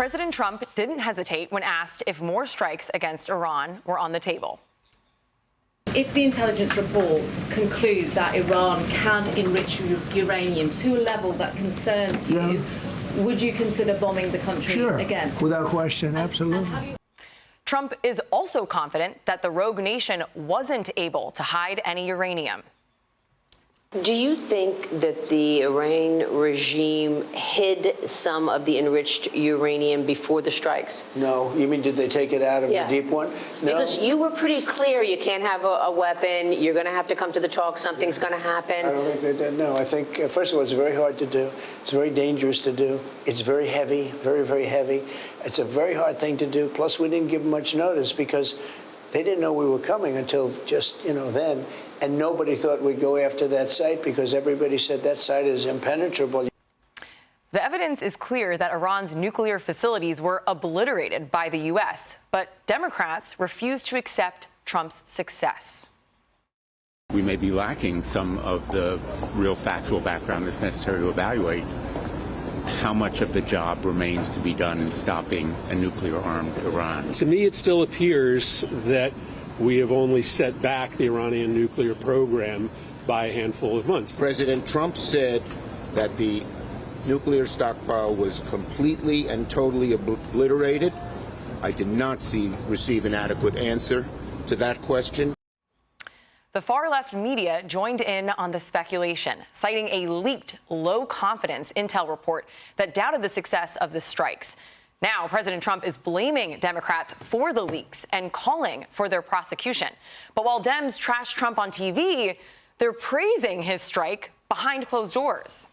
President Trump didn't hesitate when asked if more strikes against Iran were on the table. If the intelligence reports conclude that Iran can enrich uranium to a level that concerns you, would you consider bombing the country again? Without question, absolutely. Trump is also confident that the rogue nation wasn't able to hide any uranium. Do you think that the Iran regime hid some of the enriched uranium before the strikes? No. You mean, did they take it out of the deep one? No. Because you were pretty clear you can't have a weapon. You're going to have to come to the talk. Something's going to happen. I don't think they did. No. I think, first of all, it's very hard to do. It's very dangerous to do. It's very heavy, very, very heavy. It's a very hard thing to do. Plus, we didn't give much notice because they didn't know we were coming until just, then. And nobody thought we'd go after that site because everybody said that site is impenetrable. The evidence is clear that Iran's nuclear facilities were obliterated by the U.S., but Democrats refuse to accept Trump's success. We may be lacking some of the real factual background that's necessary to evaluate how much of the job remains to be done in stopping a nuclear-armed Iran. To me, it still appears that we have only set back the Iranian nuclear program by a handful of months. President Trump said that the nuclear stockpile was completely and totally obliterated. I did not receive an adequate answer to that question. The far-left media joined in on the speculation, citing a leaked, low-confidence intel report that doubted the success of the strikes. Now, President Trump is blaming Democrats for the leaks and calling for their prosecution. But while Dems trash Trump on TV, they're praising his strike behind closed doors.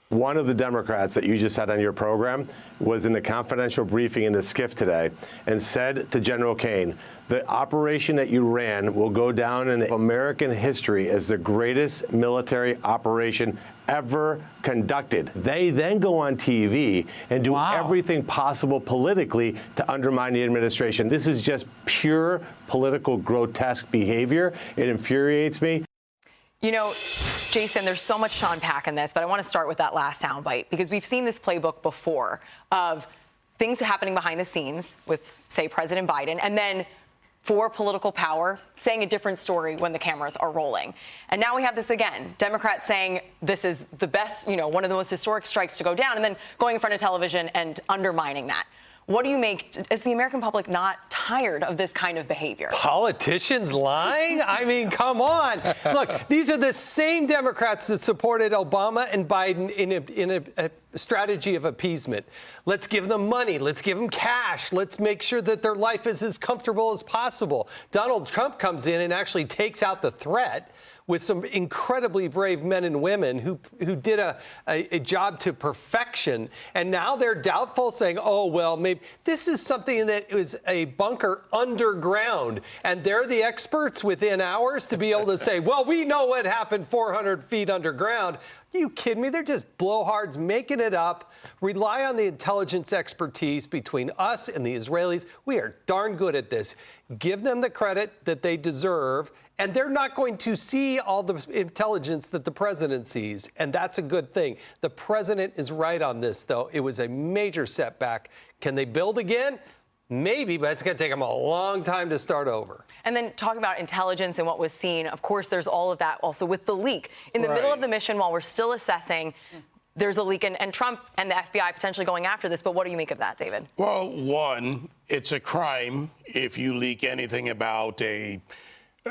One of the Democrats that you just had on your program was in a confidential briefing in the SCIF today and said to General Kane, the operation that you ran will go down in American history as the greatest military operation ever conducted. They then go on TV and do everything possible politically to undermine the administration. This is just pure political grotesque behavior. It infuriates me. You know, Jason, there's so much to unpack in this, but I want to start with that last soundbite because we've seen this playbook before of things happening behind the scenes with, say, President Biden, and then for political power, saying a different story when the cameras are rolling. And now we have this again. Democrats saying this is the best, one of the most historic strikes to go down, and then going in front of television and undermining that. What do you make? Is the American public not tired of this kind of behavior? Politicians lying? I mean, come on. Look, these are the same Democrats that supported Obama and Biden in a strategy of appeasement. Let's give them money. Let's give them cash. Let's make sure that their life is as comfortable as possible. Donald Trump comes in and actually takes out the threat with some incredibly brave men and women who did a job to perfection. And now they're doubtful, saying, oh, well, maybe this is something that is a bunker underground. And they're the experts within hours to be able to say, well, we know what happened 400 feet underground. Are you kidding me? They're just blowhards making it up. Rely on the intelligence expertise between us and the Israelis. We are darn good at this. Give them the credit that they deserve. And they're not going to see all the intelligence that the president sees. And that's a good thing. The president is right on this, though. It was a major setback. Can they build again? Maybe, but it's going to take them a long time to start over. And then talking about intelligence and what was seen, of course, there's all of that also with the leak. In the middle of the mission, while we're still assessing, there's a leak, and Trump and the FBI potentially going after this. But what do you make of that, David? Well, one, it's a crime if you leak anything about a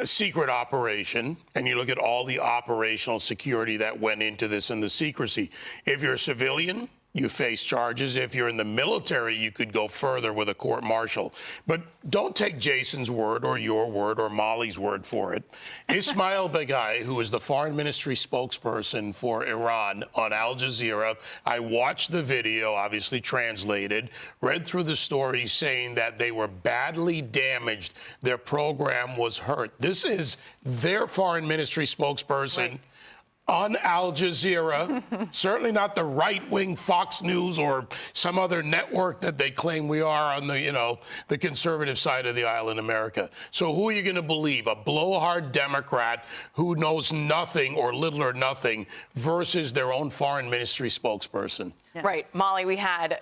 secret operation, and you look at all the operational security that went into this and the secrecy. If you're a civilian, you face charges. If you're in the military, you could go further with a court-martial. But don't take Jason's word or your word or Molly's word for it. Ismail Baghaei, who is the foreign ministry spokesperson for Iran on Al Jazeera, I watched the video, obviously translated, read through the story saying that they were badly damaged. Their program was hurt. This is their foreign ministry spokesperson. Right. On Al Jazeera, certainly not the right-wing Fox News or some other network that they claim we are on the, the conservative side of the aisle in America. So who are you going to believe? A blowhard Democrat who knows nothing or little or nothing versus their own foreign ministry spokesperson? Yeah. Right. Molly, we had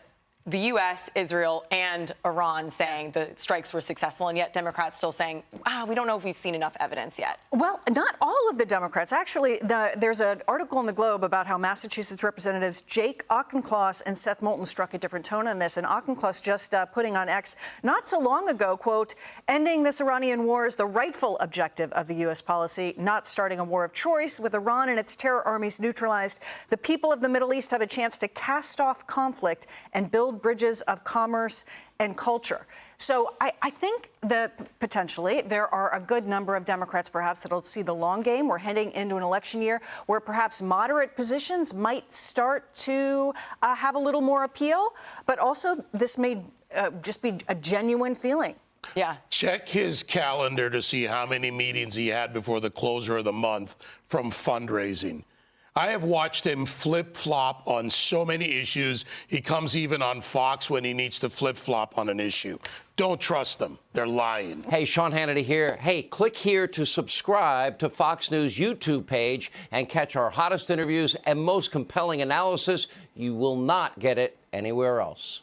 the U.S., Israel, and Iran saying the strikes were successful, and yet Democrats still saying, we don't know if we've seen enough evidence yet. Well, not all of the Democrats. Actually, there's an article in the Globe about how Massachusetts Representatives Jake Auchincloss and Seth Moulton struck a different tone on this. And Auchincloss just putting on X not so long ago, quote, ending this Iranian war is the rightful objective of the U.S. policy, not starting a war of choice. With Iran and its terror armies neutralized, the people of the Middle East have a chance to cast off conflict and build bridges of commerce and culture. So I think that potentially there are a good number of Democrats perhaps that'll see the long game. We're heading into an election year where perhaps moderate positions might start to have a little more appeal, but also this may just be a genuine feeling. Yeah. Check his calendar to see how many meetings he had before the closure of the month from fundraising. I have watched him flip-flop on so many issues. He comes even on Fox when he needs to flip-flop on an issue. Don't trust them. They're lying. Hey, Sean Hannity here. Hey, click here to subscribe to Fox News YouTube page and catch our hottest interviews and most compelling analysis. You will not get it anywhere else.